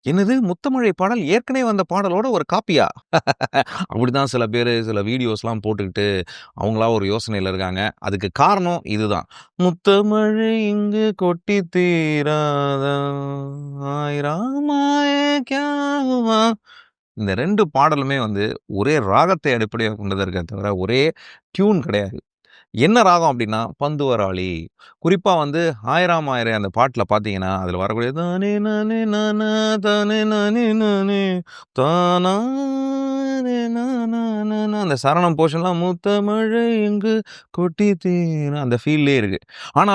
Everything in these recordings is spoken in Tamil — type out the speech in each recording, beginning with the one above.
என்னது முத்தமழை பாடல் ஏற்கனவே வந்த பாடலோட ஒரு காப்பியா? அப்படிதான் சில பேரு சில வீடியோஸ்லாம் போட்டுக்கிட்டு அவங்களா ஒரு யோசனையில இருக்காங்க. அதுக்கு காரணம் இதுதான். முத்தமழை இங்கு கொட்டி தீராதா ஆயிரமாய க்யா ஹுவா. இந்த 2 பாடலுமே வந்து ஒரே ராகத்தை அடிப்படையாகக் கொண்டதா இருக்கே தவிர, ஒரே டியூன் கிடையாது. என்ன ராகம் அப்டின்னா, பந்துவராளி. குறிப்பா வந்து "ஆயிராம் ஆயிரே" அந்த பாட்டுல பார்த்தீங்கன்னா, அதுல வரக்கூடிய தானே நானே நானா தானே நானே நானே தானானே நானா நானா அந்த சரணம் போர்ஷன்லாம் முத்தமழை இங்கு கொட்டி தீரா அந்த ஃபீல்லயே இருக்கு. ஆனா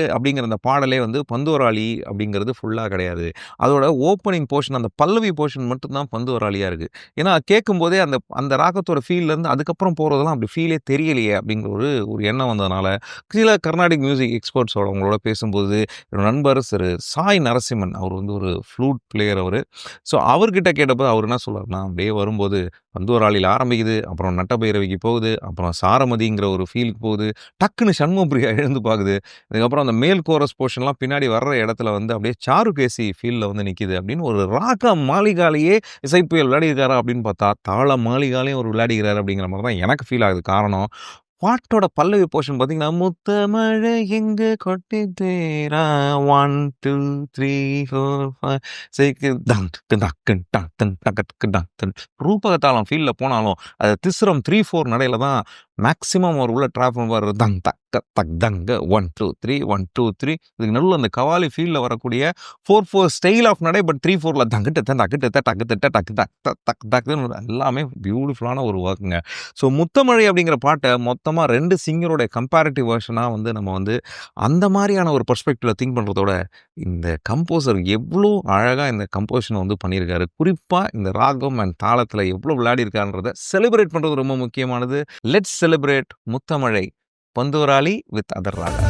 அப்படிங்கிற அந்த பாடலே வந்து பந்துவராளி அப்படிங்கிறது ஃபுல்லா கிடையாது. அதோட ஓப்பனிங் போர்ஷன் அந்த பல்லவி போர்ஷன் மட்டும் தான் பந்துவராளியா இருக்கு. ஏன்னா கேட்கும்போதே அந்த அந்த ராகத்தோட ஃபீல்லேருந்து அதுக்கப்புறம் போறதெல்லாம் அப்படி ஃபீலே தெரியலையே அப்படிங்கிற ஒரு ஒரு எண்ணம் வந்ததுனால, சில கர்நாடிக் மியூசிக் எக்ஸ்பர்ட்ஸோட அவங்களோட பேசும்போது, என்னோட நண்பர் திரு சாய் நரசிம்மன் அவர் வந்து ஒரு ஃப்ளூட் பிளேயர் அவரு. ஸோ அவர்கிட்ட கேட்டப்போ அவர் என்ன சொல்றாருன்னா, அப்படியே வரும்போது பந்துவராளில ஆரம்பிக்குது, அப்புறம் நட்டபைரவிக்கு போகுது, அப்புறம் சாரமதிங்கிற ஒரு ஃபீலுக்கு போகுது, டக்குன்னு சண்முகப்பிரியா எழுந்து பாக்குது. அதுக்கப்புறம் அந்த மேல் கோரஸ் போர்ஷன்லாம் பின்னாடி வர்ற இடத்துல வந்து அப்படியே சாருகேசி ஃபீல்ல வந்து நிக்குது அப்படின்னு ஒரு ராக மாளிகாலேயே இசைப்புயல் விளையாடியிருக்காரா அப்படின்னு பார்த்தா, தாள மாளிகாலையும் அவர் விளையாடிக்கிறாரு அப்படிங்கிற மாரி தான் எனக்கு ஃபீல் ஆகுது. காரணம், பாட்டோட பல்லவி போர்ஷன் பார்த்தீங்கன்னா, முத்தமழை எங்கு கொட்டி தீரா 1, 2, 3, 4, 5, 6 தங் டக்கு டக்கு டக் டங் டக டக்கு டக் டங் ரூபக தாளம் ஃபீல்ல போனாலும், அது திஸ்ரம் 3, 4 நடையில தான் மேக்ஸிமம் அவர் உள்ள டிராப் பண்ணுவாரு. தங் தக்க தக் தங்க 1, 2, 3 1, 2, 3 இதுக்கு நடுவுல அந்த கவாலி ஃபீல்ல வரக்கூடிய 4, 4 ஸ்டைல் ஆஃப் நடை பட் 3, 4ல தங்கிட்ட தக்கிட்ட டக்கு டக்கு டக் டக் டக்குன்னு எல்லாமே பியூட்டிஃபுல்லான ஒரு ஒர்க்குங்க. ஸோ முத்தமழை அப்படிங்கிற பாட்டை மொத்தமா 2 சிங்கரோட கம்பேரிட்டிவ் வெர்ஷனா வந்து நம்ம வந்து அந்த மாரியான ஒரு பெர்ஸ்பெக்டிவ்ல திங்க் பண்றதோட, இந்த கம்போசர் எவ்ளோ அழகா இந்த கம்போசிஷன வந்து பண்ணியிருக்காரு. குறிப்பா இந்த ராகம் அண்ட் தாளத்துல எவ்ளோ விளையாடியிருக்காருன்றத செலிப்ரேட் பண்றது ரொம்ப முக்கியமானது. Let's celebrate Muthamazhai. Panthuvarali with other Raaga.